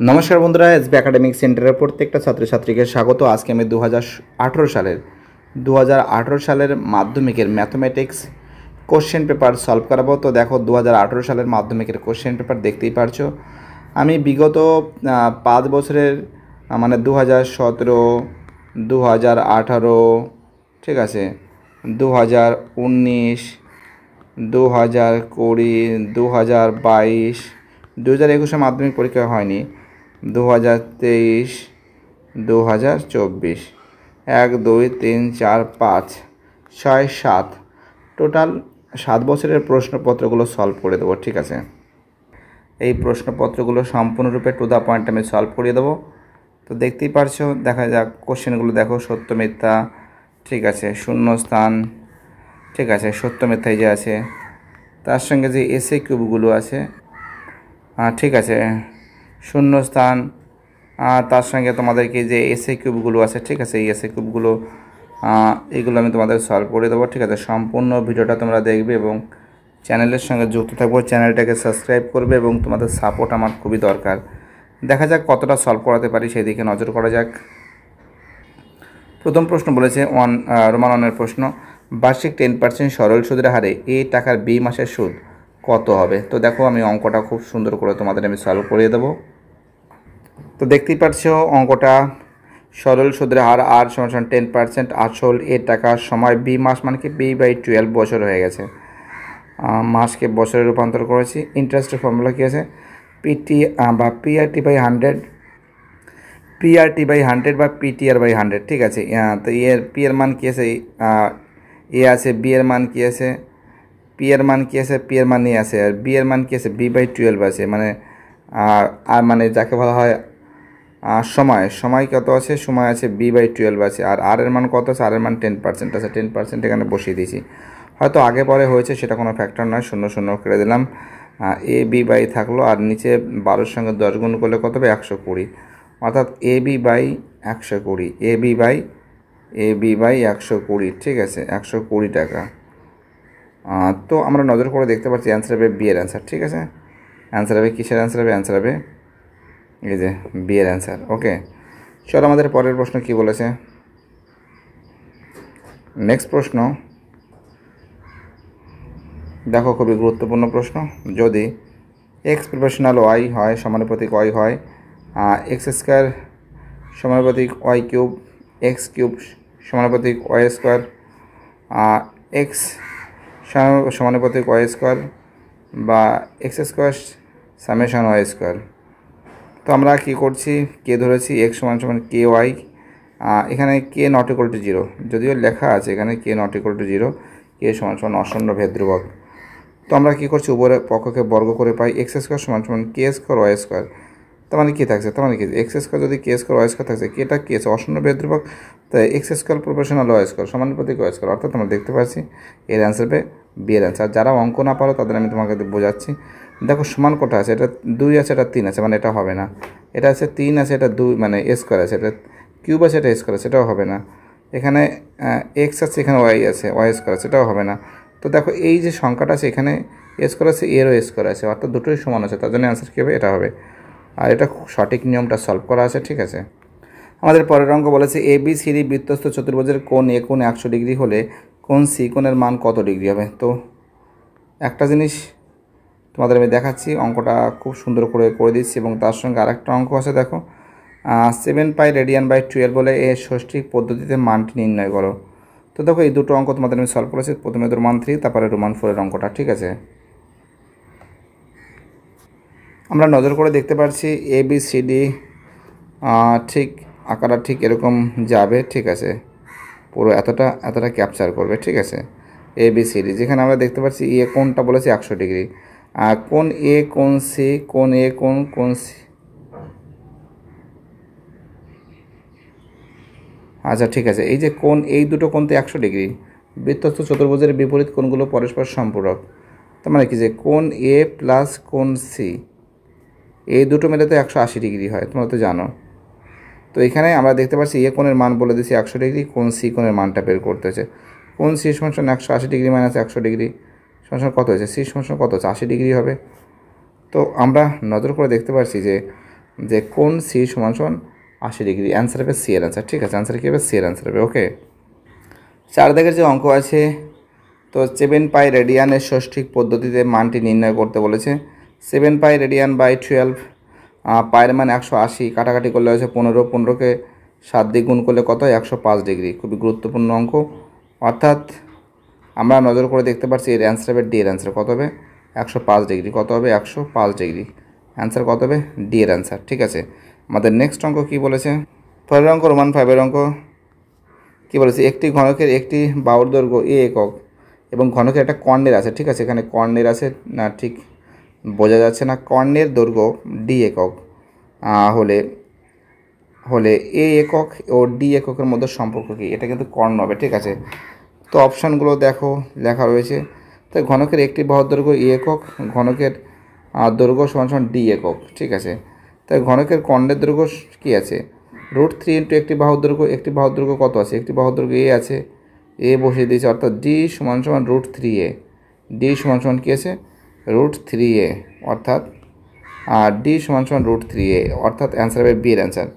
নমস্কার বন্ধুরা, SB academic সেন্টারের প্রত্যেকটা ছাত্রছাত্রীকে স্বাগত। আজকে আমি 2018 সালের মাধ্যমিকের ম্যাথমেটিক্স কোশ্চেন পেপার সলভ করাবো। তো দেখো 2018 সালের মাধ্যমিকের কোশ্চেন পেপার দেখতেই পারছো। আমি বিগত 5 বছরের মানে 2017, 2018, ঠিক আছে, 2019, 2020, 2022, 2021 মাধ্যমিক পরীক্ষা হয়নি, 2023, 2024, 1, 2, 3, 4, 5, 6, 7, টোটাল 7 বছরের প্রশ্নপত্রগুলো সলভ করে দেবো। ঠিক আছে, এই প্রশ্নপত্রগুলো সম্পূর্ণরূপে টু দ্য পয়েন্ট আমি সলভ করিয়ে দেবো। তো দেখতেই পারছো, দেখা যাক কোশ্চেনগুলো দেখো। সত্য মিথ্যা, ঠিক আছে, শূন্যস্থান, ঠিক আছে, সত্য মিথ্যায় যে আছে, তার সঙ্গে যে এসএ কিউবগুলো আছে, ঠিক আছে, শূন্যস্থান, তার সঙ্গে তোমাদেরকে যে এসএ কিউবগুলো আছে, ঠিক আছে, এই এসএ কিউবগুলো এইগুলো আমি তোমাদের সলভ করে দেবো। ঠিক আছে, সম্পূর্ণ ভিডিওটা তোমরা দেখবে এবং চ্যানেলের সঙ্গে যুক্ত থাকবো। চ্যানেলটাকে সাবস্ক্রাইব করবে এবং তোমাদের সাপোর্ট আমার খুবই দরকার। দেখা যাক কতটা সলভ করাতে পারি, সেই দিকে নজর করা যাক। প্রথম প্রশ্ন বলেছে রোমান 1-এর প্রশ্ন, বার্ষিক 10% সরল সুদের হারে এ টাকার বি মাসের সুদ কত হবে? তো দেখো আমি অঙ্কটা খুব সুন্দর করে তোমাদের আমি সলভ করিয়ে দেবো। তো দেখতেই পাচ্ছ অঙ্কটা, সরল সুদের হার আর সমান 10% আসল এ টাকার সময় বি মাস, মানে কি B/12 বছর হয়ে গেছে, মাসকে বছরে রূপান্তর করেছি। ইন্টারেস্টের ফর্মুলা কী আছে? পিটি বা PRT/100, PRT/100 বা PTR/100, ঠিক আছে। তো এর পি এর মান কী আছে? এ আছে, বি এর মান কী আছে? পি এর মান কী আছে? পি এর মান এ আছে, আর বি এর মান কী আছে? B/12 আছে, মানে আর মানে যাকে বলা হয় সময় কত আছে? সময় আছে B/12 আছে। আর এর মান কত আছে? আর এর মান 10% আছে, 10% এখানে বসিয়ে দিয়েছি। হয়তো আগে পরে হয়েছে, সেটা কোনো ফ্যাক্টর নয়, 0 0 কেটে দিলাম। AB/ থাকলো, আর নিচে 12-র সঙ্গে 10 গুণ করলে কত হবে? 120, অর্থাৎ AB/120, AB/120, ঠিক আছে, 120 টাকা। তো আমরা নজর করে দেখতে পাচ্ছি অ্যান্সার হবে বি এর অ্যান্সার। ঠিক আছে, অ্যান্সার হবে কিসের অ্যান্সার হবে? অ্যান্সার হবে এই যে বি এর অ্যান্সার। ওকে, চলো আমাদের পরের প্রশ্ন কি বলেছে। নেক্সট প্রশ্ন দেখো, খুবই গুরুত্বপূর্ণ প্রশ্ন। যদি এক্স প্রফেশনাল ওয়াই হয়, সমানুপাতিক ওয়াই হয়, x² সমানুপাতিক y³ x³ সমানুপাতিক y², x সমানুপাতিক y² বা x² সামেশন y²। তো আমরা কী করছি? কে ধরেছি x = ky, এখানে কে নট ইকুয়াল টু 0, যদিও লেখা আছে এখানে কে নট ইকুয়াল টু 0, কে = অশূন্য ভেদ ধ্রুবক। তো আমরা কী করছি? উপরে পক্ষকে বর্গ করে পাই x² = k² y²। তার মানে কী থাকছে? তার মানে কি x² যদি k² y² থাকছে, কেটা কি আছে? অশূন্য ভেদ ধ্রুবক, তাই x² প্রফেশনাল y² সমানুপাতিক y², অর্থাৎ আমরা দেখতে পাচ্ছি এর অ্যান্সার হবে বি এর অ্যান্সার। যারা অঙ্ক না পারো তাদের আমি তোমাকে বোঝাচ্ছি। দেখো সমান কটা আছে? এটা 2 আছে, এটা 3 আছে, মানে এটা হবে না। এটা আছে 3 আছে, এটা 2 মানে a² আছে, এটা কিউব আছে, এটা a² আছে, এটাও হবে না। এখানে x আছে, এখানে y আছে, y² আছে, এটাও হবে না। তো দেখো এই যে সংখ্যাটা আছে, এখানে a² আছে, এরও a² আছে, অর্থাৎ দুটোই সমান আছে, তার জন্য অ্যান্সার কী হবে? এটা হবে। আর এটা সঠিক নিয়মটা সলভ করা আছে। ঠিক আছে, আমাদের পরের অঙ্ক বলেছে ABCD বৃত্তস্থ চতুর্ভুজের কোণ A কোণ 100 ডিগ্রি হলে কোণ C কোণের মান কত ডিগ্রি হবে? তো একটা জিনিস তোমাদের আমি দেখাচ্ছি, অঙ্কটা খুব সুন্দর করে দিচ্ছি এবং তার সঙ্গে আরেকটা অঙ্ক আছে। দেখো 7π রেডিয়ান/12 বলে এর ষষ্ঠিক পদ্ধতিতে মানটি নির্ণয় করো। তো দেখো এই দুটো অঙ্ক তোমাদের আমি সলভ করেছি, প্রথমে রোমান 3, তারপরে রোমান 4-এর অঙ্কটা। ঠিক আছে, আমরা নজর করে দেখতে পাচ্ছি ABCD ঠিক আকারটা ঠিক এরকম যাবে। ঠিক আছে, পুরো এতটা ক্যাপচার করবে। ঠিক আছে, ABCD, যেখানে আমরা দেখতে পাচ্ছি এ কোণটা বলেছি 100 ডিগ্রি, আর কোণ A, কোণ C, কোণ A, কোণ C। আচ্ছা ঠিক আছে, এই যে কোণ, এই দুটো কোণ তো 100 ডিগ্রি, বৃত্তস্থ চতুর্ভুজের বিপরীত কোণগুলো পরস্পর সম্পূরক। তার মানে কি যে কোণ A প্লাস কোণ C, এই দুটো মিলে তো 180 ডিগ্রি হয়, তোমরা তো জানো। তো এখানে আমরা দেখতে পাচ্ছি এ কোণের মান বলে দিয়েছি 100 ডিগ্রি, কোণ C কোণের মানটা বের করতে হচ্ছে। কোণ C = 180 ডিগ্রি মাইনাস 100 ডিগ্রি সমান কত হয়েছে? C = কত হচ্ছে? 80 ডিগ্রি হবে। তো আমরা নজর করে দেখতে পাচ্ছি যে যে কোন সি সমান সমান 80 ডিগ্রি, অ্যান্সার হবে সি এর অ্যান্সার। ঠিক আছে, অ্যান্সার কী হবে? সি এর অ্যান্সার হবে। ওকে, 4 দাগের যে অঙ্ক আছে, তো 7 পাই রেডিয়ানের ষষ্ঠিক পদ্ধতিতে মানটি নির্ণয় করতে বলেছে। 7 পাই রেডিয়ান বাই 12, পায়ের মান 180, কাটাকাটি করলে হচ্ছে 15, 15কে 7 দিয়ে গুণ করলে কত হয়? 105 ডিগ্রি। খুবই গুরুত্বপূর্ণ অঙ্ক। অর্থাৎ আমরা নজর করে দেখতে পাচ্ছি এর অ্যান্সার হবে ডি এর অ্যান্সার। কত হবে? 105 ডিগ্রি। কত হবে? 105 ডিগ্রি। অ্যান্সার কত হবে? ডি এর অ্যান্সার। ঠিক আছে, আমাদের নেক্সট অঙ্ক কী বলেছে? পরের অঙ্ক রোমান 5-এর অঙ্ক কী বলেছে? একটি ঘনকের একটি বাহুর দৈর্ঘ্য এ একক এবং ঘনকের একটা কর্ণের আছে। ঠিক আছে, এখানে কর্ণের আছে না, ঠিক বোঝা যাচ্ছে না। কর্ণের দৈর্ঘ্য ডি একক হলে হলে এ একক ও ডি এককের মধ্যে সম্পর্ক কী? এটা কিন্তু কর্ণ হবে। ঠিক আছে, তো অপশানগুলো দেখো লেখা রয়েছে। তো ঘনকের একটি বাহুর দৈর্ঘ্য এ একক, ঘনকের দৈর্ঘ্য সমান সমান ডি একক। ঠিক আছে, তাই ঘনকের কর্ণের দৈর্ঘ্য কী আছে? √3 ইন্টু একটি বাহুর দৈর্ঘ্য। একটি বাহুর দৈর্ঘ্য কত আছে? একটি বাহুর দৈর্ঘ্য এ আছে, এ বসিয়ে দিয়েছে, অর্থাৎ ডি সমান সমান √3a। ডি সমান সমান কী আছে? √3a, অর্থাৎ ডি সমান সমান √3a, অর্থাৎ অ্যান্সার হবে বি এর অ্যান্সার।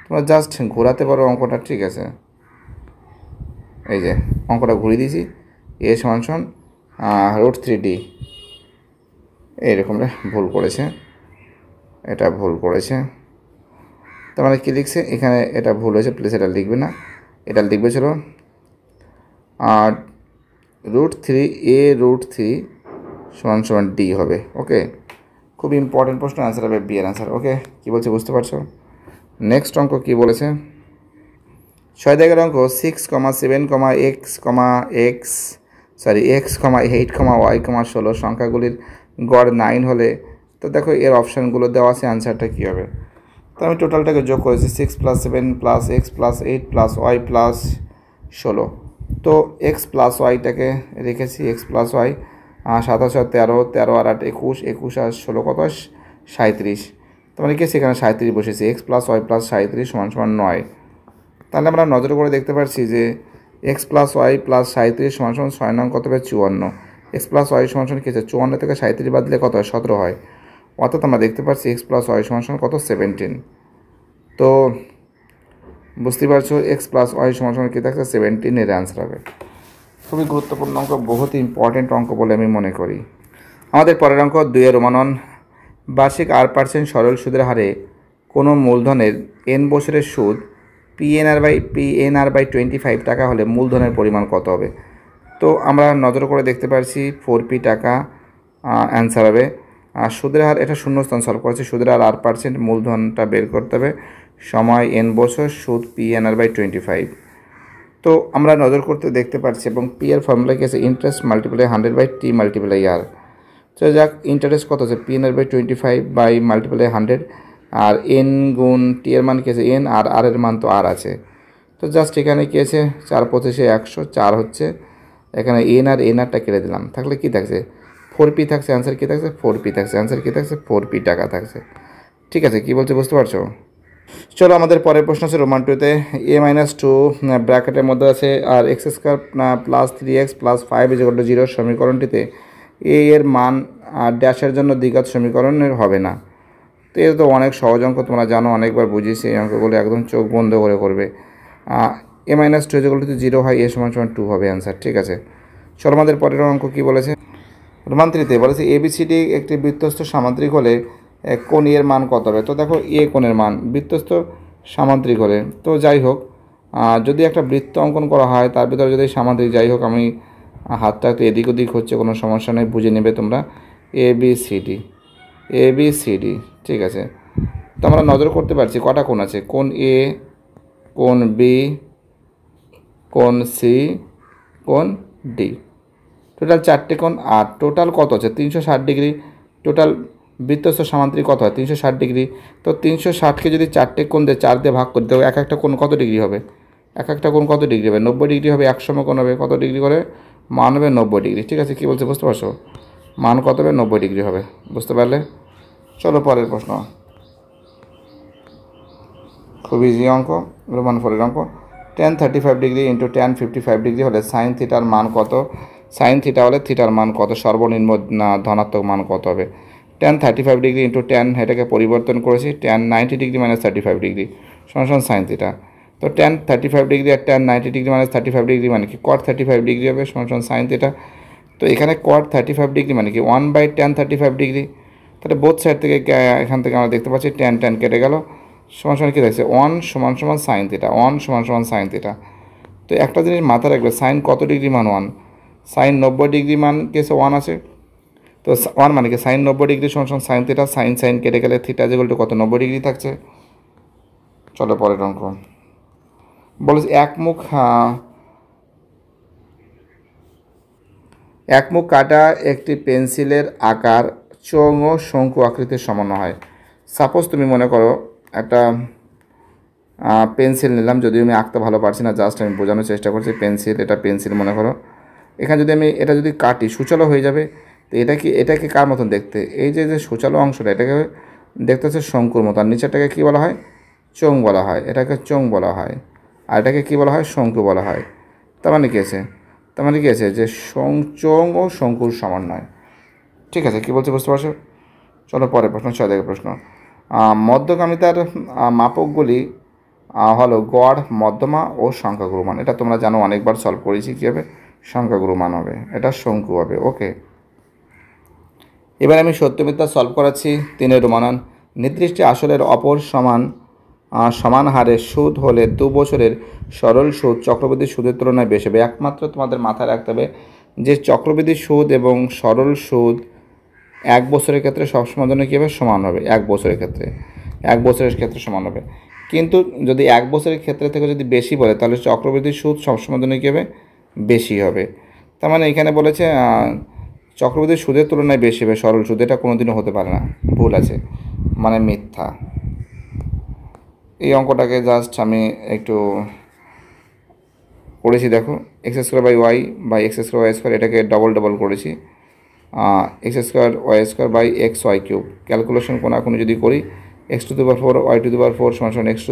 তোমরা জাস্ট ঘোরাতে পারো অঙ্কটা। ঠিক আছে, এই যে অঙ্কটা ঘুরিয়ে দিয়েছি, এ সমান সমান √3d। এইরকম ভুল করেছে, এটা ভুল করেছে। তার মানে কী লিখছে এখানে? এটা ভুল হয়েছে, প্লিজ এটা লিখবে না, এটা লিখবে ছিল √3a √3 সমান সমান ডি হবে। ওকে, খুব ইম্পর্টেন্ট প্রশ্ন, অ্যান্সার হবে বি এর অ্যান্সার। ওকে, কী বলছে বুঝতে পারছো? নেক্সট অঙ্ক কী বলেছে? 6 দাগের অঙ্ক 6, 7, x, 8, y, 16 সংখ্যাগুলির গড় 9 হলে, তো দেখো এর অপশানগুলো দেওয়া আছে, অ্যান্সারটা কী হবে? তো আমি টোটালটাকে যোগ করেছি 6 + 7 + x + 8 + y + 16। তো x + yটাকে রেখেছি, x + y 7 × 13, 13 আর 8 21, 21 আর 16 কত? 37। তো মানে কি সেখানে 37 বসেছি, x + y + 37 সমান সমান 9। তাহলে আমরা নজর করে দেখতে পাচ্ছি যে x + y + 37 সমান সমান 6 নং কত হবে? 54। x + y সমান সমান কী আছে? 54 থেকে 37 বাদ দিলে কত হয়? 17 হয়। অর্থাৎ আমরা দেখতে পাচ্ছি x + y সমান সমান কত? 17। তো বুঝতে পারছো x + y সমান সমান কী থাকছে? 17 এর অ্যান্সার হবে। খুবই গুরুত্বপূর্ণ অঙ্ক, বহুত ইম্পর্টেন্ট অঙ্ক বলে আমি মনে করি। আমাদের পরের অঙ্ক 2-এর রোমান 1, বার্ষিক 8% সরল সুদের হারে কোনো মূলধনের n বছরের সুদ PNR/25 টাকা হলে মূলধনের পরিমাণ কত হবে? তো আমরা নজর করে দেখতে পাচ্ছি 4p টাকা অ্যান্সার হবে। আর সুদের হার, এটা শূন্যস্থান সলভ করেছে, সুদের হার 8%, মূলধনটা বের করতে হবে, সময় n বছর, সুদ PNR/25। তো আমরা নজর করতে দেখতে পাচ্ছি, এবং পি এর ফর্মুলা কি আছে? ইন্টারেস্ট মাল্টিপ্লাই 100/t মাল্টিপ্লাই আর। তো যাক, ইন্টারেস্ট কত আছে? PNR/25 মাল্টিপ্লাই 100, আর n গুণ টি এর মান কী আছে? n, আর আর এর মান তো আর আছে। তো জাস্ট এখানে কী আছে? 4 × 25 = 100, 4 হচ্ছে, এখানে n আরটা কেটে দিলাম, থাকলে কী থাকছে? 4p থাকছে। অ্যান্সার কী থাকছে? 4p থাকছে। অ্যান্সার কী থাকছে? 4p টাকা থাকছে। ঠিক আছে, কী বলছে বুঝতে পারছো? চলো আমাদের পরের প্রশ্ন আছে রোমান 2-তে, a-2 ব্র্যাকেটের মধ্যে আছে, আর x² + 3x + 5 = 0 সমীকরণটিতে a এর মান ড্যাশের জন্য দ্বিঘাত সমীকরণের হবে না। তো এটা তো অনেক সহজ অঙ্ক, তোমরা জানো, অনেকবার বুঝিয়েছি। এই অঙ্কগুলো একদম চোখ বন্ধ করে করবে। a-2 যদি 0 হয়, a সমান সমান 2 হবে অ্যান্সার। ঠিক আছে, চলো আমাদের পরের অঙ্ক কী বলেছে? রোমান 3-তে বলেছে ABCD একটি বৃত্তস্থ সামান্তরিক হলে কোণ এর মান কত হবে? তো দেখো এ কোণের মান বৃত্তস্থ সামান্তরিক হলে, তো যাই হোক, যদি একটা বৃত্ত অঙ্কন করা হয়, তার ভিতরে যদি সামান্তরিক, যাই হোক, আমি হাতটা একটু এদিক ওদিক হচ্ছে, কোনো সমস্যা নেই, বুঝে নেবে তোমরা। ABCD, ঠিক আছে। তো আমরা নজর করতে পারছি কটা কোণ আছে? কোণ এ, কোণ বি, কোণ সি, কোণ ডি, টোটাল 4টে কোণ। আর টোটাল কত আছে? 360 ডিগ্রি। টোটাল বৃত্তস্থ সামান্তরিক কত হয়? 360 ডিগ্রি। তো 360কে যদি 4টে কোণ দিয়ে 4 দিয়ে ভাগ করে দেবো, এক একটা কোণ কত ডিগ্রি হবে? এক একটা কোণ কত ডিগ্রি হবে? 90 ডিগ্রি হবে। 100 কোণ হবে কত ডিগ্রি করে? মান হবে 90 ডিগ্রি। ঠিক আছে, কী বলছে বুঝতে পারছো? মান কত হবে? 90 ডিগ্রি হবে। বুঝতে পারলে? চলো পরের প্রশ্ন, খুব ইজি অঙ্ক, রোমান 4-এর অঙ্ক। tan 35 degree into tan 55 degree হলে সাইন থিটার মান কত? সাইন থিটা হলে থিটার মান কত? সর্বনিম্ন ধনাত্মক মান কত হবে? tan 35 ডিগ্রি ইন্টু tan এটাকে পরিবর্তন করেছি tan 90 ডিগ্রি মাইনাস 35 ডিগ্রি সমান সাইন থিটা। তো tan 35 ডিগ্রি আর tan 90 ডিগ্রি মাইনাস 35 ডিগ্রি মানে কি cot 35 ডিগ্রি হবে সমান সাইন থিটা। তো এখানে cot 35 ডিগ্রি মানে কি 1/tan 35 ডিগ্রি। তাহলে বোথ সাইড থেকে এখান থেকে আমরা দেখতে পাচ্ছি tan কেটে গেল সমান কী দেখছে 1 সমান সাইন থিটা 1 সমান সাইন থিটা। তো একটা জিনিস মাথায় রাখবে সাইন কত ডিগ্রি মান 1 সাইন 90 ডিগ্রি মান কেসে 1 আছে। তো 1 মানে কি সাইন 90 ডিগ্রি সমান সাইন থিটা সাইন কেটে গেলে থিটা যেগুলো কত 90 ডিগ্রি থাকছে। চলো পরের অঙ্ক বলেছে একমুখ কাটা একটি পেন্সিলের আকার চোঙ ও শঙ্কু আকৃতির সমান হয়। সাপোজ তুমি মনে করো একটা পেন্সিল নিলাম, যদিও আমি আঁকতে ভালো পারছি না, জাস্ট আমি বোঝানোর চেষ্টা করছি পেন্সিল, এটা পেন্সিল মনে করো। এখানে যদি আমি এটা যদি কাটি সূচালো হয়ে যাবে। তো এটাকে কার মতন দেখতে, এই যে সূচালো অংশটা এটাকে দেখতে হচ্ছে শঙ্কুর মতো, আর নিচেরটাকে কী বলা হয় চোঙ বলা হয়, এটাকে চোঙ বলা হয়, আর এটাকে কী বলা হয় শঙ্কু বলা হয়। তার মানে কী আছে যে চোঙ ও শঙ্কুর সমন্বয়। ঠিক আছে, কী বলছে বুঝতে পারছো? চলো পরের প্রশ্ন 6 দাগের প্রশ্ন। মধ্যগামিতার মাপকগুলি হলো গড়, মধ্যমা ও সংখ্যাগুরু মান। এটা তোমরা জানো, অনেকবার সলভ করেছি। কী হবে সংখ্যাগুরু মান হবে, এটা শঙ্কু হবে। ওকে, এবার আমি সত্য মিথ্যা সলভ করাচ্ছি। 3 রোমানান নির্দিষ্ট আসলের অপর সমান হারে সুদ হলে 2 বছরের সরল সুদ চক্রবৃদ্ধি সুদের তুলনায় বেশি হবে। একমাত্র তোমাদের মাথায় রাখতে হবে যে চক্রবৃদ্ধি সুদ এবং সরল সুদ 1 বছরের ক্ষেত্রে সবসময় জন্য কী হবে সমান হবে। 1 বছরের ক্ষেত্রে সমান হবে। কিন্তু যদি 1 বছরের ক্ষেত্রে থেকে যদি বেশি বলে তাহলে চক্রবৃদ্ধি সুদ সবসময় জন্য কী হবে বেশি হবে। তার মানে এখানে বলেছে চক্রবৃদ্ধি সুদের তুলনায় বেশি হবে সরল সুদ, এটা কোনোদিনও হতে পারে না, ভুল আছে, মানে মিথ্যা। এই অঙ্কটাকে জাস্ট আমি একটু করেছি, দেখো x² by y by x² y square, এটাকে ডবল করেছি x² y² by xy³ calculation কোনো যদি করি x⁴ y⁴ সমান x⁴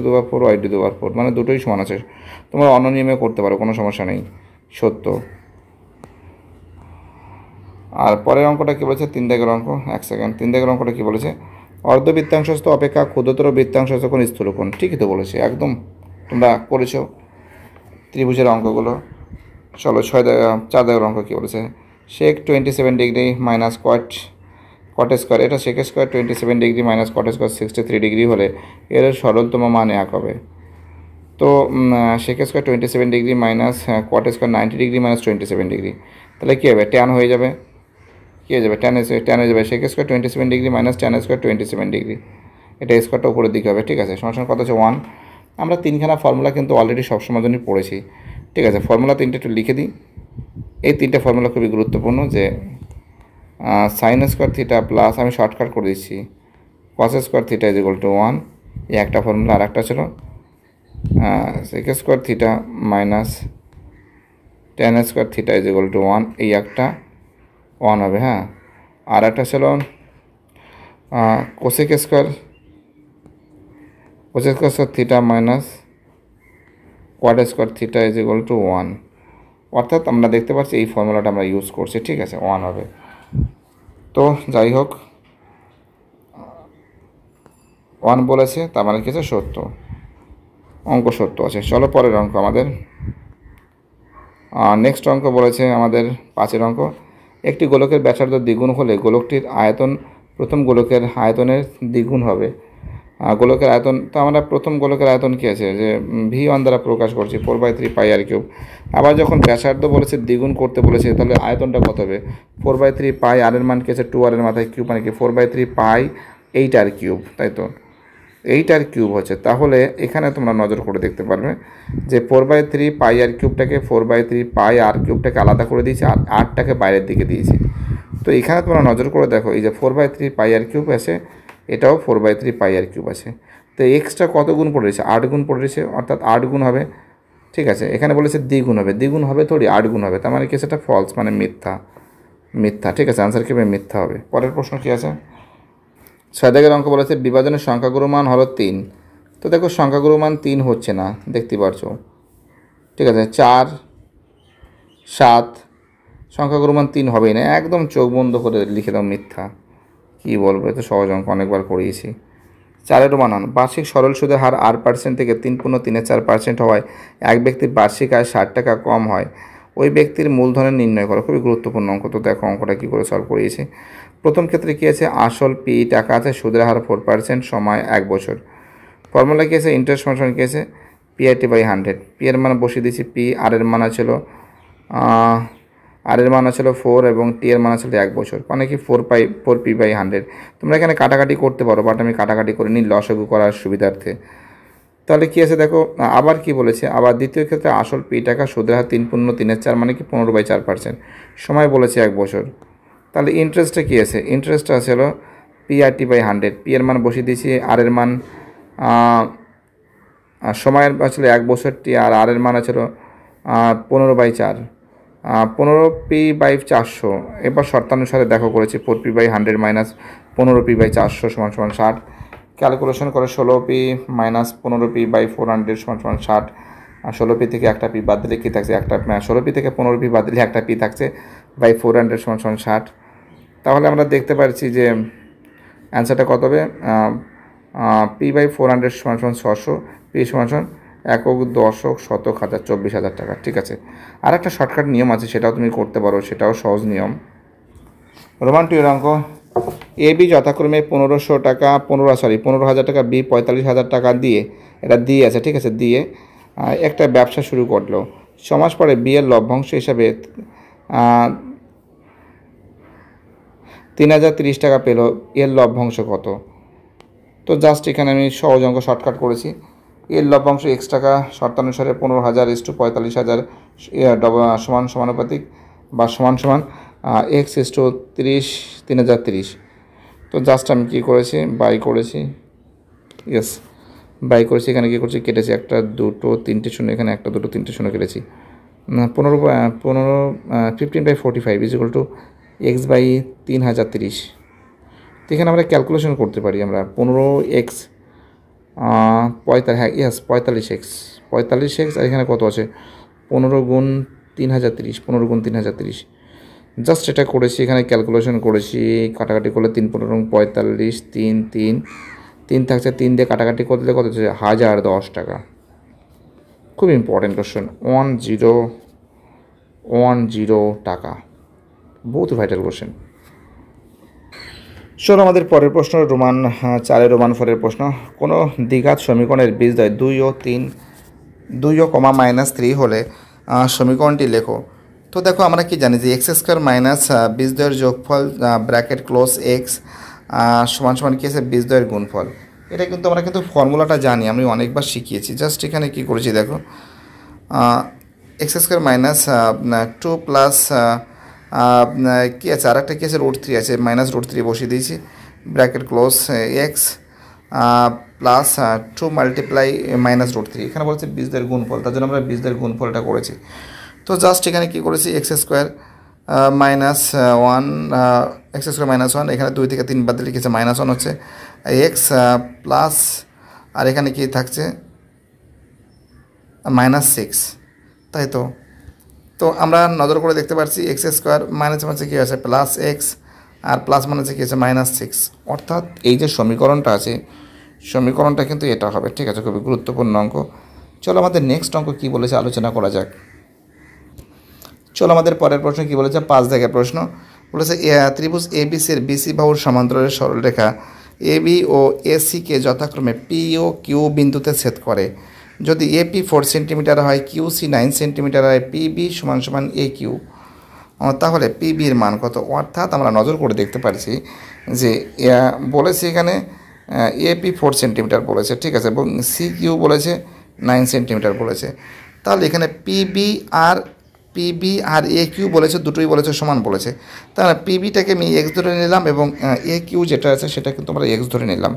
y⁴, মানে দুটোই সমান আছে। তোমরা অন্য নিয়মে করতে পারো, কোনো সমস্যা নেই, সত্য। আর পরের অঙ্কটা কী বলেছে 3 দাগের অঙ্ক, 1 সেকেন্ড। 3 দাগের অঙ্কটা কী বলেছে অর্ধবৃত্তাংশস্থ অপেক্ষা ক্ষুদ্রতর বৃত্তাংশস্থ কোণ স্থূলকোণ। ঠিকই তো বলেছে, একদম তোমরা করেছো ত্রিভুজের অঙ্কগুলো। চলো 4 দাগের অঙ্ক কী বলেছে sec 27 degree minus cot square, এটা sec square 27 degree minus cot square 63 degree হলে এর সরলতম মান 1 হবে। তো sec square 27 degree minus cot square 90 degree minus 27 degree, তাহলে কী হবে ট্যান হয়ে যাবে, ট্যান হয়ে যাবে sec square 27 degree minus tan square 27 degree, এটা স্কোয়ারটা উপরের দিকে হবে। ঠিক আছে, সমান কত আছে 1। আমরা 3খানা ফর্মুলা কিন্তু অলরেডি সবসময় জন্যই পড়েছি। ঠিক আছে, ফর্মুলা 3টা একটু লিখে দিই। এই 3টা ফর্মুলা খুবই গুরুত্বপূর্ণ, যে সাইন স্কোয়ার থিটা প্লাস, আমি শর্টকাট করে দিচ্ছি, cos square theta is equal to 1, এই একটা ফর্মুলা। আর একটা ছিল sec square theta minus tan square theta is equal to 1, এই একটা 1 হবে। হ্যাঁ, আর একটা ছিল cosec square theta minus cot square theta is equal to 1, অর্থাৎ আমরা দেখতে পাচ্ছি এই ফর্মুলাটা আমরা ইউজ করছি। ঠিক আছে, 1 হবে। তো যাই হোক 1 বলেছে, তার মানে কি আছে সত্য, অঙ্ক সত্য আছে। চলো পরের অঙ্ক আমাদের নেক্সট অঙ্ক বলেছে আমাদের 5 অঙ্ক। একটি গোলকের ব্যাসার্ধ দ্বিগুণ হলে গোলকটির আয়তন প্রথম গোলকের আয়তনের দ্বিগুণ হবে। গোলকের আয়তন, তো আমরা প্রথম গোলকের আয়তন কী আছে যে v1 দ্বারা প্রকাশ করছি 4/3 পাই r কিউব। আবার যখন ব্যাসার্ধ বলেছে দ্বিগুণ করতে বলেছে, তাহলে আয়তনটা কত হবে 4/3 পাই, আর এর মান কী আছে 2r এর মাথায় কিউব, মানে কি 4/3 পাই 8r কিউব, তাই তো 8r কিউব হচ্ছে। তাহলে এখানে তোমরা নজর করে দেখতে পারবে যে 4/3 পাই আর কিউবটাকে 4/3 পাই আর কিউবটাকে আলাদা করে দিয়েছি, আর আরটাকে বাইরের দিকে দিয়েছি। তো এখানে তোমরা নজর করে দেখো, এই যে 4/3 পাই আর কিউব আছে, এটাও 4/3 পাই আর কিউব আছে। তো এক্সট্রা কত গুণ পড়ে রয়েছে 8 গুণ পড়ে রয়েছে, অর্থাৎ 8 গুণ হবে। ঠিক আছে, এখানে বলেছে দ্বিগুণ হবে থোড়ি 8 গুণ হবে, তার মানে কি সেটা ফলস, মানে মিথ্যা। ঠিক আছে, আনসার কি হবে মিথ্যা হবে। পরের প্রশ্ন কী আছে 6 দাগের অঙ্ক বলেছে বিভাজনের সংখ্যাগুরু মান হলো 3। তো দেখো সংখ্যাগুরু মান 3 হচ্ছে না, দেখতে পারছো। ঠিক আছে, 4 7 সংখ্যাগুরু মান 3 হবেই না, একদম চোখ বন্ধ করে লিখে দাও মিথ্যা। কী বলবো, এত সহজ অঙ্ক, অনেকবার করিয়েছি। 4 রোমান বার্ষিক সরল সুদের হার 8% থেকে 3.34% হওয়ায় এক ব্যক্তির বার্ষিক আয় 60 টাকা কম হয়, ওই ব্যক্তির মূলধনের নির্ণয় করো। খুবই গুরুত্বপূর্ণ অঙ্ক। তো দেখো অঙ্কটা কী করে সলভ করিয়েছি। প্রথম ক্ষেত্রে কী আছে, আসল পি টাকা আছে, সুদের হার 4%, সময় 1 বছর। ফর্মুলা কী আছে, ইন্টারেস্ট ফাংশন কী আছে, PRT/100। পি এর মান বসিয়ে দিয়েছি, পি আর এর মান ছিল 4 এবং টি এর মান ছিল 1 বছর, মানে কি 4P/100। তোমরা এখানে কাটাকাটি করতে পারো, বাট আমি কাটাকাটি করে নিই লসাগু করার সুবিধার্থে। তাহলে কী আছে দেখো, আবার কি বলেছে, আবার দ্বিতীয় ক্ষেত্রে আসল পি টাকা, সুদের হার 3.34, মানে কি 15/4%, সময় বলেছে 1 বছর। তাহলে ইন্টারেস্টটা কী আছে, ইন্টারেস্টটা আছে হলো PRT/100। পি এর মান বসিয়ে দিয়েছি, আর এর মান সময়ের আসলে 1 বছর, টি আর এর মান ছিল 15/4, 15P/400। এবার শর্তানুসারে দেখো করেছি 4P/100 মাইনাস 15P/400 সমান 60। ক্যালকুলেশন করে 16P মাইনাস 15P/400 সমান 60। আর 16P থেকে একটা পি বাদ দিলে কী থাকছে, 16P থেকে 15P বাদ দিলে একটা পি থাকছে, বাই 400 সমান 60। তাহলে আমরা দেখতে পাচ্ছি যে অ্যান্সারটা কত হবে, P/400 সমান 600, পি সমান একক, দশক, শতক, হাজার, 24,000 টাকা। ঠিক আছে, আর একটা শর্টকাট নিয়ম আছে, সেটাও তুমি করতে পারো, সেটাও সহজ নিয়ম। রোমান 2 এর অঙ্ক, এ বি যথাক্রমে 1500 টাকা 15,000 টাকা, বি 45,000 টাকা দিয়ে, এটা দিয়ে আছে, ঠিক আছে, দিয়ে একটা ব্যবসা শুরু করলো। 6 মাস পরে বি এর লভ্যাংশ হিসাবে 3,030 টাকা পেল, এর লভ্যাংশ কত? তো জাস্ট এখানে আমি সহজ অঙ্ক শর্টকাট করেছি। এর লভ্যাংশ x টাকা, শর্তানুসারে 15,000 * 45,000 সমানুপাতিক বা সমান x * 3,030। তো জাস্ট আমি কী করেছি, বাই করেছি, ইয়েস বাই করেছি। এখানে কী করছি, কেটেছি 1 2 3টে শূন্য, এখানে 1 2 3টে শূন্য কেটেছি। 15/45 = x/3030। তো এখানে আমরা ক্যালকুলেশন করতে পারি, আমরা 15x 45, হ্যাঁ ইয়েস 45x, আর এখানে কত আছে 15 গুণ 3030, 15 গুণ 3030। জাস্ট এটা করেছি, এখানে ক্যালকুলেশন করেছি, কাটাকাটি করলে 3 15 45, 3 থাকছে, 3 দিয়ে কাটাকাটি করলে কত হচ্ছে 1010 টাকা। খুব ইম্পর্টেন্ট কোশ্চেন, 1010 টাকা, বহুত ভাইটাল কোশ্চেন। চলো আমাদের পরের প্রশ্ন, রোমান 4 রোমান 4 প্রশ্ন। কোনো দ্বিঘাত সমীকরণের বীজদ্বয় 2 ও -3 হলে সমীকরণটি লেখো। তো দেখো আমরা কি জানি যে x² মাইনাস বীজদ্বয়ের যোগফল ব্র্যাকেট ক্লোজ x সমান কি আছে বীজদ্বয়ের গুণফল। এটা কিন্তু আমরা ফর্মুলাটা জানি, আমি অনেকবার শিখিয়েছি। জাস্ট এখানে কি করেছি দেখো, x² মাইনাস 2 প্লাস কী আছে, আর একটা কী আছে, √3 আছে, -√3 বসিয়ে দিয়েছি, bracket close x plus 2 multiply -√3। এখানে বলছে বীজদ্বয়ের গুণফল, তার জন্য আমরা বীজদ্বয়ের গুণফলটা করেছি। তো জাস্ট এখানে কী করেছি, x² মাইনাস 1, x² মাইনাস 1, এখানে 2 থেকে 3 বাদ দিলে কি আছে -1 হচ্ছে, x প্লাস, আর এখানে কি থাকছে -6, তাই তো। তো আমরা নজর করে দেখতে পাচ্ছি x² মাইনাস মানে কী আছে +x, আর প্লাস মানে কী আছে -6। অর্থাৎ এই যে সমীকরণটা আছে, সমীকরণটা কিন্তু এটা হবে। ঠিক আছে, খুবই গুরুত্বপূর্ণ অঙ্ক। চলো আমাদের নেক্সট অঙ্ক কী বলেছে আলোচনা করা যাক। চলো আমাদের পরের প্রশ্ন কী বলেছে, 5 দাগের প্রশ্ন বলেছে, ত্রিভুজ ABCর BC বাহুর সমান্তরালে সরলরেখা AB ও AC-কে যথাক্রমে P ও Q বিন্দুতে ছেদ করে। যদি AP 4 সেন্টিমিটার হয়, QC 9 সেন্টিমিটার হয়, PB = AQ, তাহলে PB-র মান কত? অর্থাৎ আমরা নজর করে দেখতে পাচ্ছি যে বলেছে এখানে AP 4 সেন্টিমিটার বলেছে, ঠিক আছে, এবং CQ বলেছে 9 সেন্টিমিটার বলেছে। তাহলে এখানে PB আর AQ বলেছে, দুটোই বলেছে সমান বলেছে। তাহলে PB-টাকে আমি x ধরে নিলাম এবং AQ যেটা আছে সেটা কিন্তু আমরা x ধরে নিলাম।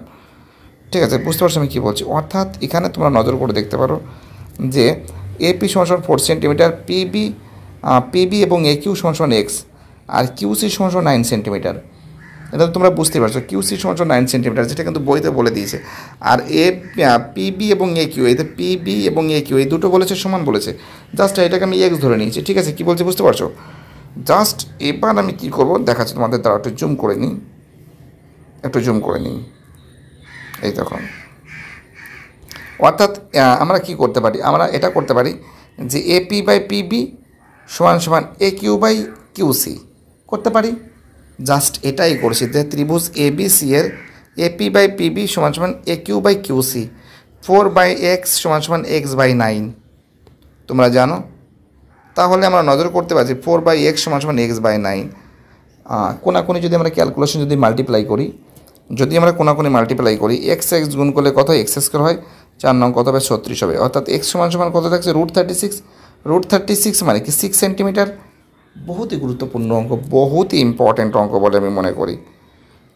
ঠিক আছে, বুঝতে পারছো আমি কী বলছি? অর্থাৎ এখানে তোমরা নজর করে দেখতে পারো যে AP = 4 সেন্টিমিটার, PB এবং AQ = x, আর QC = 9 সেন্টিমিটার। এটা তোমরা বুঝতে পারছো, QC = 9 সেন্টিমিটার, যেটা কিন্তু বইতে বলে দিয়েছে। আর PB এবং AQ, এতে PB এবং AQ এই দুটো বলেছে সমান বলেছে। জাস্ট এটাকে আমি x ধরে নিয়েছি। ঠিক আছে, কী বলছি বুঝতে পারছো? জাস্ট এবার আমি কী করবো দেখাচ্ছি তোমাদের, দ্বারা একটু জুম করে নিই। একটু জুম করে নিই, এই তখন। অর্থাৎ আমরা কি করতে পারি, আমরা এটা করতে পারি যে এপি বাই পিবি সমান সমান এ কিউ বাই কিউসি করতে পারি। জাস্ট এটাই করছি যে ত্রিভুজ এবিসি এর এপি বাই পিবি সমান সমান এ কিউ বাই কিউসি, 4/x সমান সমান x/9 তোমরা জানো। তাহলে আমরা নজর করতে পারছি 4/x সমান সমান x/9। কোনাকুনি যদি আমরা ক্যালকুলেশন যদি মাল্টিপ্লাই করি, যদি আমরা কোনাকুনি মাল্টিপ্লাই করি, এক্স গুণ করলে কত x² হয়, 4 নং কত হবে 36 হবে। অর্থাৎ x সমান সমান কত থাকছে √36, √36 মানে কি 6 সেন্টিমিটার। বহুতই গুরুত্বপূর্ণ অঙ্ক, বহুতই ইম্পর্ট্যান্ট অঙ্ক বলে আমি মনে করি।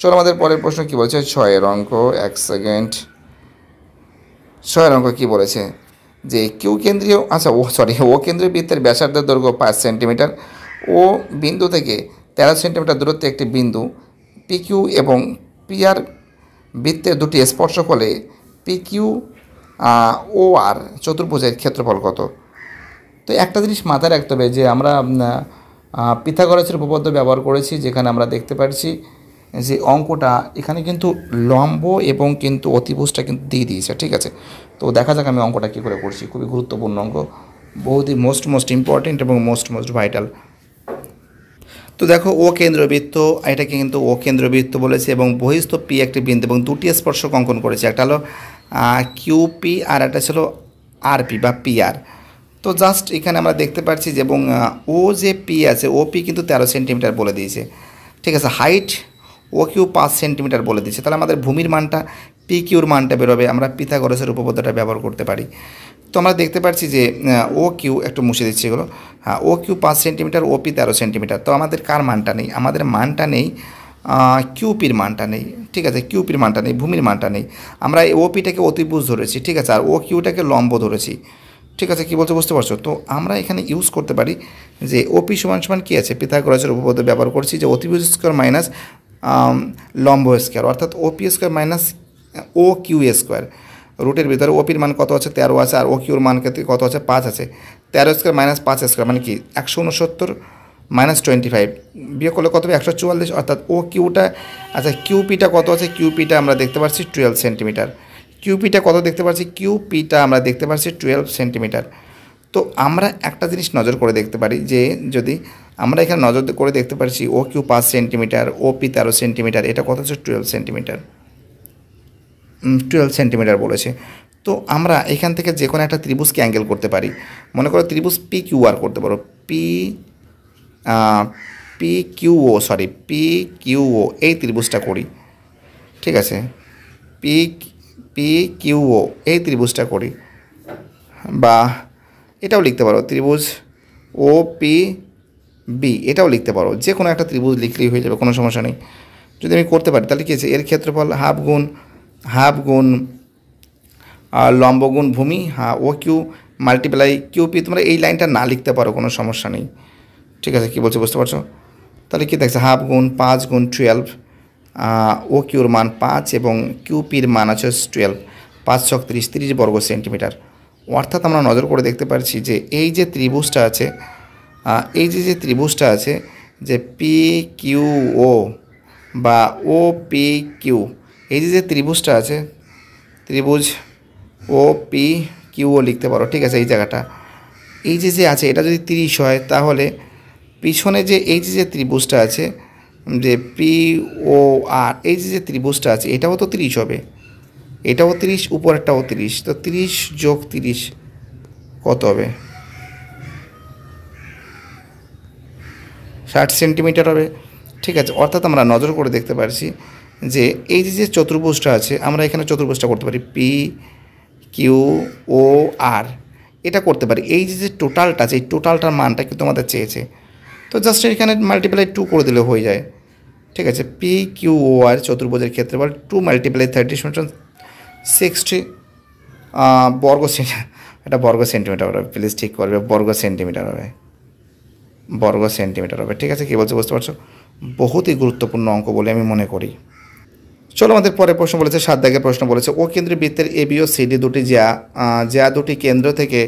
চলো আমাদের পরের প্রশ্ন কী বলছে, 6 অঙ্ক, 1 সেকেন্ড। 6 অঙ্ক কী বলেছে যে কিউ কেন্দ্রীয়, আচ্ছা ও কেন্দ্রীয় বৃত্তের ব্যাসার্ধের দৈর্ঘ্য 5 সেন্টিমিটার, ও বিন্দু থেকে 13 সেন্টিমিটার দূরত্বে একটি বিন্দু পিকিউ এবং পিআর বৃত্তের দুটি স্পর্শক হলে পিকিউ ও আর চতুর্ভুজের ক্ষেত্রফল কত। তো একটা জিনিস মাথায় রাখতে হবে যে আমরা পিথাগোরাসের উপপাদ্য ব্যবহার করেছি, যেখানে আমরা দেখতে পাচ্ছি যে অঙ্কটা এখানে কিন্তু লম্ব এবং কিন্তু অতিভুজটা কিন্তু দিয়ে দিয়েছে, ঠিক আছে। তো দেখা যাক আমি অঙ্কটা কী করে করছি। খুবই গুরুত্বপূর্ণ অঙ্ক, বহুতই মোস্ট ইম্পর্টেন্ট এবং মোস্ট ভাইটাল। তো দেখো ও কেন্দ্রবৃত্ত, এটাকে কিন্তু ও কেন্দ্রবৃত্ত বলেছে এবং বহিস্থ পি একটি বিন্দু এবং দুটি স্পর্শক অঙ্কন করেছে, একটা হলো কিউপি আর একটা ছিল আরপি বা পিআর। তো জাস্ট এখানে আমরা দেখতে পাচ্ছি যে এবং ও যে পি আছে, ও পি কিন্তু 13 সেন্টিমিটার বলে দিয়েছে, ঠিক আছে। হাইট ও কিউ 5 সেন্টিমিটার বলে দিয়েছে। তাহলে আমাদের ভূমির মানটা পি কিউর মানটা বেরোবে, আমরা পিথাগোরাসের উপপাদ্যটা ব্যবহার করতে পারি। তো আমরা দেখতে পাচ্ছি যে ও কিউ, একটু মুছে দিচ্ছি এগুলো, হ্যাঁ O Q 5 centimetre, O P 13 centimetre. তো আমাদের কার মানটা নেই, আমাদের মানটা নেই কিউপির মানটা নেই, ঠিক আছে। কিউপির মানটা নেই, ভূমির মানটা নেই। আমরা ও পিটাকে অতিভুজ ধরেছি, ঠিক আছে, আর ও কিউটাকে লম্ব ধরেছি, ঠিক আছে। কী বলতে বুঝতে পারছো? তো আমরা এখানে ইউজ করতে পারি যে ওপি সমান সমান কী আছে, পিথাগোরাসের উপপাদ্য ব্যবহার করছি যে অতিভুজ স্কোয়ার মাইনাস লম্ব স্কোয়ার, অর্থাৎ ওপি square minus O Q square. রুটের ভিতরে ওপির মান কত আছে 13 আছে, আর ও কিউর মান কত আছে 5 আছে। 13 স্কোয়ার মাইনাস 5 স্কোয়ার মানে কি 169 মাইনাস 25 বিয়োগ করলে কত হবে 144। অর্থাৎ ও কিউটা, আচ্ছা কিউপিটা কত আছে, কিউপিটা আমরা দেখতে পাচ্ছি 12 সেন্টিমিটার। কিউপিটা কত দেখতে পাচ্ছি, কিউপিটা আমরা দেখতে পাচ্ছি 12 সেন্টিমিটার। তো আমরা একটা জিনিস নজর করে দেখতে পারি যে যদি আমরা এখানে নজর করে দেখতে পাচ্ছি O Q 5 centimetre, O P 13 centimetre, এটা কত হচ্ছে 12 সেন্টিমিটার, 12 সেন্টিমিটার বলেছে। তো আমরা এখান থেকে যে কোনো একটা ত্রিভুজকে অ্যাঙ্গেল করতে পারি। মনে করো ত্রিভুজ পি কিউ আর করতে পারো, পি কিউও এই ত্রিভুজটা করি, ঠিক আছে। পি কিউও এই ত্রিভুজটা করি, বা এটাও লিখতে পারো ত্রিভুজ ও পি বি, এটাও লিখতে পারো। যে কোনো একটা ত্রিভুজ লিখলেই হয়ে যাবে, কোনো সমস্যা নেই। যদি আমি করতে পারি তাহলে কী আছে, এর ক্ষেত্রফল হাফ গুণ লম্ব গুণ ভূমি, হ্যাঁ ও কিউ মাল্টিপ্লাই কিউপি। তোমরা এই লাইনটা না লিখতে পারো, কোনো সমস্যা নেই, ঠিক আছে। কী বলছো বুঝতে পারছো? তাহলে কী দেখছে, হাফ গুণ 5 গুণ 12, ও কিউর মান 5 এবং কিউপির মান আছে 12, 5 ছক 30, 30 বর্গ সেন্টিমিটার। অর্থাৎ আমরা নজর করে দেখতে পাচ্ছি যে এই যে ত্রিভুজটা আছে, যে পি কিউ ও বা ও পি কিউ, এই যে ত্রিভুজটা আছে, ত্রিভুজ ও পি কিউও লিখতে পারো, ঠিক আছে। এই জায়গাটা এই যে আছে এটা যদি 30 হয়, তাহলে পিছনে যে এই যে ত্রিভুজটা আছে যে পি ও আর, এই যে ত্রিভুজটা আছে এটাও তো 30 হবে, এটাও 30, উপরেরটাও 30। তো 30 যোগ 30 কত হবে, 60 সেন্টিমিটার হবে, ঠিক আছে। অর্থাৎ আমরা নজর করে দেখতে পারছি যে এই যে চতুর্ভুজটা আছে, আমরা এখানে চতুর্ভুজটা করতে পারি পি কিউ ও আর, এটা করতে পারি। এই যে টোটালটা আছে, এই টোটালটার মানটা কিন্তু আমাদের চেয়েছে। তো জাস্ট এখানে মাল্টিপ্লাই 2 করে দিলে হয়ে যায়, ঠিক আছে। পি কিউ ও আর চতুর্ভুজের ক্ষেত্রফল 2 × 30 সমান 60 বর্গ সেন্টিমিটার। এটা বর্গ সেন্টিমিটার হবে, প্লিজ ঠিক করবে, বর্গ সেন্টিমিটার হবে, ঠিক আছে। কী বলছে বুঝতে পারছো? বহুতই গুরুত্বপূর্ণ অঙ্ক বলে আমি মনে করি। চলো আমাদের পরের প্রশ্ন বলেছে, 7 দাগের প্রশ্ন বলেছে, ও কেন্দ্রীয় বৃত্তের এবি ও সিডি দুটি যা দুটি কেন্দ্র থেকে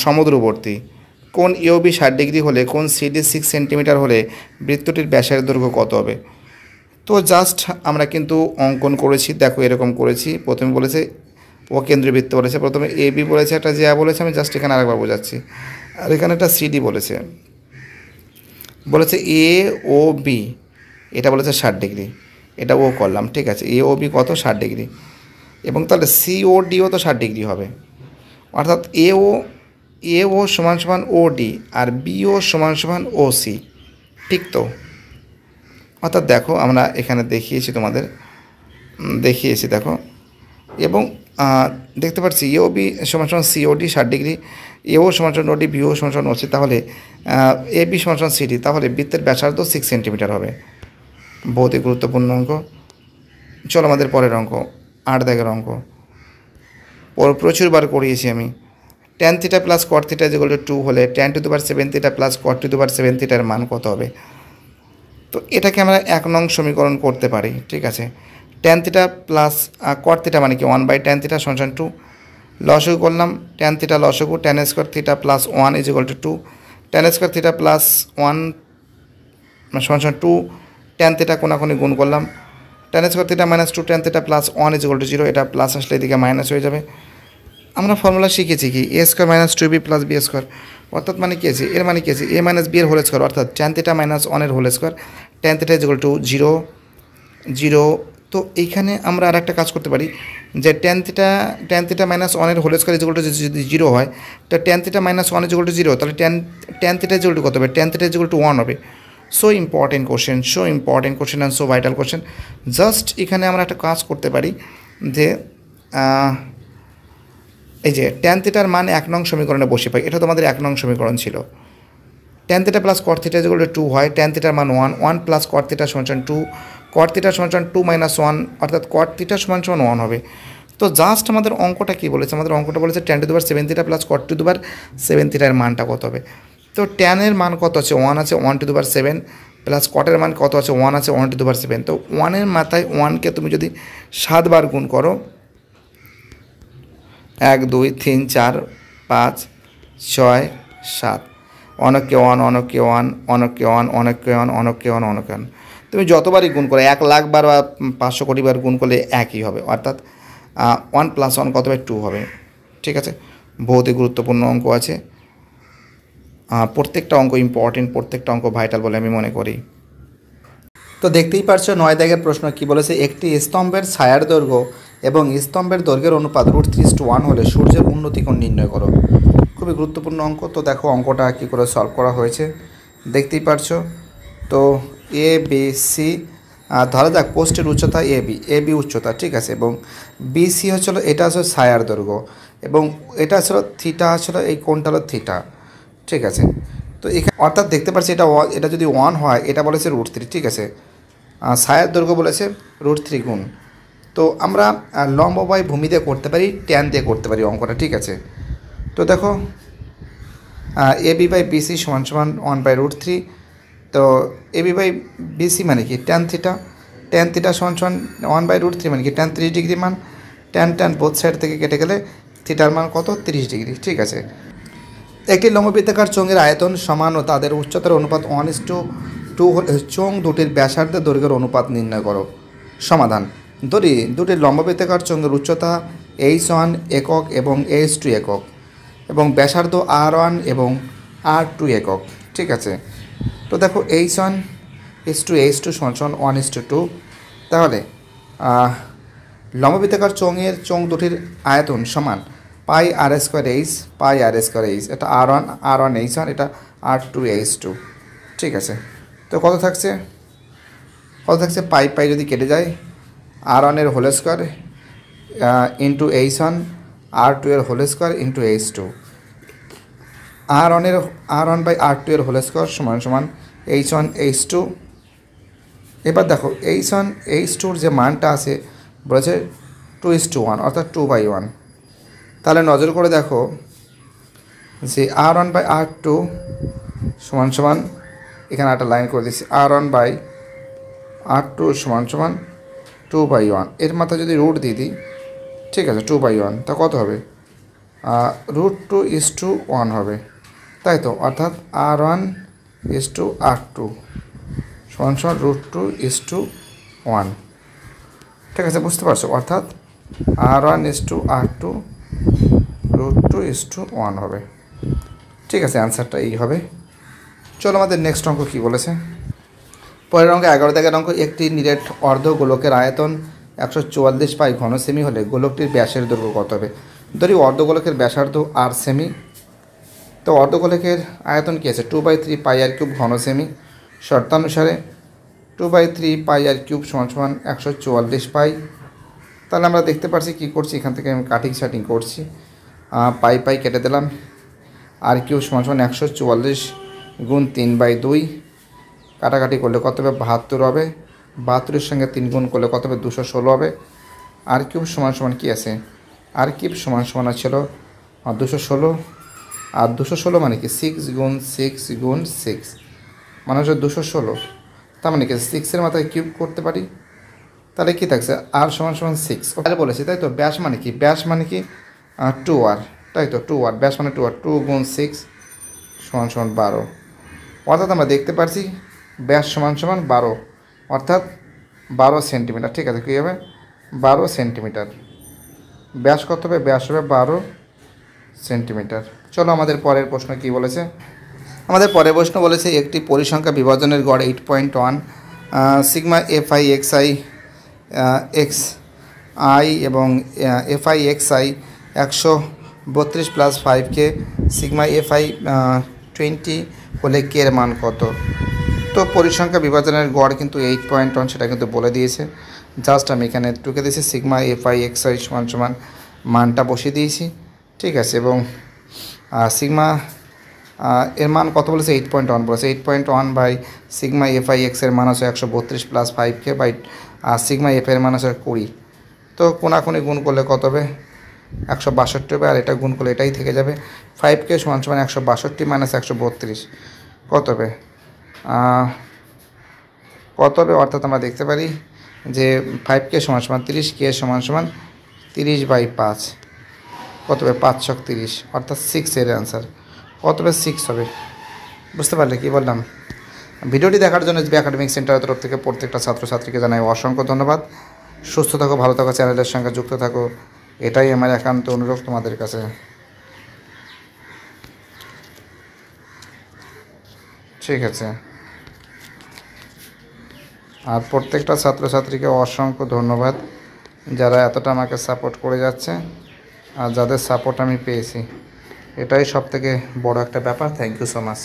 সমদূরবর্তী, কোন ইউবি 60 ডিগ্রি হলে কোন সিডি 6 সেন্টিমিটার হলে বৃত্তটির ব্যাসের দৈর্ঘ্য কত হবে। তো জাস্ট আমরা কিন্তু অঙ্কন করেছি, দেখো এরকম করেছি। প্রথমে বলেছে ও কেন্দ্রবৃত্ত বলেছে, প্রথমে এ বি বলেছে, একটা জ্যা বলেছে, আমি জাস্ট এখানে আরেকবার বোঝাচ্ছি। আর এখানে একটা সিডি বলেছে, বলেছে এ ও বি, এটা বলেছে 60 ডিগ্রি, এটা ও করলাম, ঠিক আছে। এ ও বি কত? 60 ডিগ্রি। এবং তাহলে সি ও ডিও তো 60 ডিগ্রি হবে, অর্থাৎ এ ও সমান সমান ও ডি আর বি ও সমান সমান ও সি, ঠিক তো? অর্থাৎ দেখো আমরা এখানে দেখিয়েছি, তোমাদের দেখিয়েছি দেখো। এবং দেখতে পাচ্ছি এ ও বি সমান সমান সি ও ডি 60 ডিগ্রি, এ ও সমান সমান ও ডি, বি ও সমান সমান ও সি, তাহলে এ বি সমান সমান সিডি, তাহলে বৃত্তের ব্যাসার্ধ 6 সেন্টিমিটার হবে। বহুতই গুরুত্বপূর্ণ অঙ্ক। চলো আমাদের পরের অঙ্ক, 8 দাগের অঙ্ক। প্রচুর বার করিয়েছি আমি। tan theta plus cot theta যেগুলো 2 হলে tan to the power 7 theta plus cot to the power 7 থিটার মান কত হবে? তো এটাকে আমরা 1 নং সমীকরণ করতে পারি, ঠিক আছে। tan theta plus cot theta মানে কি 1/tan থিটা সমান 2, লসাগু করলাম, tan থিটা লসাগু tan square theta plus 1 is equal two 2, tan square theta plus 1 সমান 2, tan থিটা কোনাকুনি গুণ করলাম, tan square theta minus 2 tan theta plus 1 is equal to 0, এটা প্লাস আসলে এদিকে মাইনাস হয়ে যাবে। আমরা ফর্মুলা শিখেছি কি a square minus 2b plus b square, অর্থাৎ মানে কি আছে, এর মানে কি আছে, এ মাইনাস বি এর হোল স্কোয়ার, অর্থাৎ tan থিটা মাইনাস 1 এর whole square, tan theta is equal to 0 0। তো এইখানে আমরা আর একটা কাজ করতে পারি যে tan থিটা মাইনাস 1 এর whole square is equal to যদি 0 হয়, তো tan theta minus 1 is equal to 0, তাহলে tan theta is equal to কত হবে? tan theta is equal to 1 হবে। So important question and so vital question. Just এখানে আমরা একটা কাজ করতে পারি যে এই যে tan থিটার মান 1 নং সমীকরণে বসে পাই, এটা তোমাদের 1 নং সমীকরণ ছিল। tan theta plus cot theta is equal two 2 হয়, tan থিটার মান 1 প্লাস কট থিটা সমান 2, কট থিটা সমান 2 মাইনাস 1, অর্থাৎ কট থিটা সমান 1 হবে। তো জাস্ট আমাদের অঙ্কটা কী বলেছে? আমাদের অঙ্কটা বলেছে tan to the power 7 theta plus cot to the power 7 থিটার মানটা কত হবে? তো tan এর মান কত আছে? 1 আছে, 1 টু দি পাওয়ার 7 প্লাস কটের মান কত আছে? 1 আছে, 1 টু দি পাওয়ার 7। তো 1 এর মাথায় 1কে তুমি যদি 7 বার গুণ করো, 1 2 3 4 5 6 7, অনকে 1 অনকে 1 অনকে 1 অনকে 1 অনকে 1 অনকে 1, তুমি যতবারই গুণ করো 1 লাখ বার বা 500 কোটি বার গুণ করলে একই হবে, অর্থাৎ 1 প্লাস 1 কত হবে? 2 হবে, ঠিক আছে। বহুতই গুরুত্বপূর্ণ অঙ্ক আছে, প্রত্যেকটা অঙ্ক ইম্পর্টেন্ট, প্রত্যেকটা অঙ্ক ভাইটাল বলে আমি মনে করি। তো দেখতেই পারছো 9 দাগের প্রশ্ন কি বলেছে, একটি স্তম্ভের ছায়ার দৈর্ঘ্য এবং স্তম্ভের দৈর্ঘ্যের অনুপাত √3:1 হলে সূর্যের উন্নতিকোণ নির্ণয় করো। খুবই গুরুত্বপূর্ণ অঙ্ক। তো দেখো অঙ্কটা কী করে সলভ করা হয়েছে দেখতেই পারছো। তো এ বি সি, ধরা যাক পোস্টের উচ্চতা এ বি উচ্চতা, ঠিক আছে, এবং বি সি হচ্ছিলো, এটা আসলে ছায়ার দৈর্ঘ্য, এবং এটা আসলে থিটা, আসলে এই কোণটা হলো থিটা, ঠিক আছে। তো এখানে অর্থাৎ দেখতে পাচ্ছি এটা যদি 1 হয়, এটা বলেছে √3, ঠিক আছে। ছায়ার দৈর্ঘ্য বলেছে √3 গুণ। তো আমরা লম্ব বাই ভূমি দিয়ে করতে পারি, ট্যান দিয়ে করতে পারি অঙ্কটা, ঠিক আছে। তো দেখো এ বি বাই বিসি সমান সমান 1/√3। তো এ বি বাই বিসি মানে কি ট্যান থিটা সমান সমান 1/√3 মানে কি ট্যান 30 ডিগ্রি মান, ট্যান বোথ সাইড থেকে কেটে গেলে থিটার মান কত? 30 ডিগ্রি, ঠিক আছে। একটি লম্ববৃত্তাকার চোঙের আয়তন সমান ও তাদের উচ্চতার অনুপাত 1:2 হলে চোঙ দুটির ব্যাসার্ধের দৈর্ঘ্যের অনুপাত নির্ণয় করো। সমাধান: দুটি লম্ববৃত্তাকার চোঙের উচ্চতা h1 একক এবং h2 একক, এবং ব্যাসার্ধ r1 এবং r2 একক, ঠিক আছে। তো দেখো h1 h2 সমান 1:2, তাহলে লম্ববৃত্তাকার চোঙ দুটির আয়তন সমান পাই আর স্কোয়ার এইচ, এটা r1 h1, এটা r2 h2, ঠিক আছে। তো কত থাকছে পাই যদি কেটে যায়, r1 এর whole square into h1, r2 এর whole square into h2, r1/r2 এর হোল স্কোয়ার সমান সমান h1 h2। এবার দেখো h1 h2 যে মানটা আছে বলেছে 2:1, অর্থাৎ 2/1। তাহলে নজর করে দেখো যে r1/r2 সমান সমান, এখানে একটা লাইন করে দিচ্ছি, r1/r2 সমান সমান 2/1, এর মাথায় যদি রুট দিয়ে দিই, ঠিক আছে, 2/1, তা কত হবে? √2:1 হবে, তাই তো, অর্থাৎ r1:r2 সমান সমান √2:1 1। ঠিক আছে, বুঝতে পারছো? অর্থাৎ R1:R2 √2:1 হবে। ঠিক আছে, অ্যান্সারটা এই হবে। চলো আমাদের নেক্সট অঙ্ক কী বলেছে। পরের অঙ্ক 11 দাগের অঙ্ক, একটি নিরেট অর্ধ গোলকের আয়তন 144 পাই ঘন সেমি হলে গোলকটির ব্যাসের দৈর্ঘ্য কত হবে? ধরি অর্ধগোলকের ব্যাসার্ধ আর সেমি। তো অর্ধগোলকের আয়তন কী আছে? 2/3 πr³ ঘন সেমি। শর্তানুসারে 2/3 πr³ = 144 পাই। তাহলে আমরা দেখতে পাচ্ছি কী করছি, এখান থেকে আমি কাটিং করছি। পাই পাই কেটে দিলাম। r³ = 144 গুণ 3/2। কাটাকাটি করলে কত হবে? 72 হবে। 72-এর সঙ্গে 3 গুণ করলে কত হবে? 216 হবে। r³ = কী আছে? r³ = ছিল 216। আর 216 মানে কি? 6 গুণ 6 গুণ 6 মানে হচ্ছে 216। তার মানে কি 6-এর মাথায় কিউব করতে পারি। তাহলে কী থাকছে? r = 6 তাহলে বলেছি, তাই তো? ব্যাস মানে কি? ব্যাস মানে কি 2r, তাই তো? 2r, ব্যাস মানে 2r। 2 গুণ 6 = 12। অর্থাৎ আমরা দেখতে পাচ্ছি ব্যাস = 12, অর্থাৎ 12 সেন্টিমিটার। ঠিক আছে, কী হবে? 12 সেন্টিমিটার। ব্যাস কত হবে? ব্যাস হবে 12 সেন্টিমিটার। চলো আমাদের পরের প্রশ্ন কী বলেছে। আমাদের পরের প্রশ্ন বলেছে, একটি পরিসংখ্যা বিভাজনের গড় 8.1 সিগমা FI/XI XI এবং FI/XI 132 + 5K সিগমা FI 20 হলে কে এর মান কত? তো পরিসংখ্যা বিভাজনের গড় কিন্তু 8.1, সেটা কিন্তু বলে দিয়েছে। জাস্ট আমি এখানে টুকে দিয়েছি সিগমা FI/XI = মানটা বসিয়ে দিয়েছি। ঠিক আছে, এবং সিগমা এর মান কত বলেছে? 8.1 বলেছে। 8.1 বাই সিগমা FI/X এর মান হচ্ছে 132 + 5K বাই সিগমা F এর মান হচ্ছে 20। তো কোনাকুনি গুণ করলে কত হবে? 162 হবে। আর এটা গুণ করলে এটাই থেকে যাবে। 5K = 162 - 132 কত হবে? অর্থাৎ আমরা দেখতে পারি যে 5K = 30, K = 30/5। কত হবে? 5 × 30, অর্থাৎ 6 এর অ্যান্সার। কত হবে? 6 হবে। বুঝতে পারলে কী বললাম? ভিডিওটি দেখার জন্য SB একাডেমিক সেন্টারের তরফ থেকে প্রত্যেকটা ছাত্রছাত্রীকে জানাই অসংখ্য ধন্যবাদ। সুস্থ থাকো, ভালো থাকো, চ্যানেলের সঙ্গে যুক্ত থাকো, এটাই আমার একান্ত অনুরোধ তোমাদের কাছে। ঠিক আছে, আর প্রত্যেকটা ছাত্রছাত্রীকে অসংখ্য ধন্যবাদ যারা এতটা আমাকে সাপোর্ট করে যাচ্ছে আর যাদের সাপোর্ট আমি পেয়েছি, এটাই সবথেকে বড় একটা ব্যাপার। Thank you so much.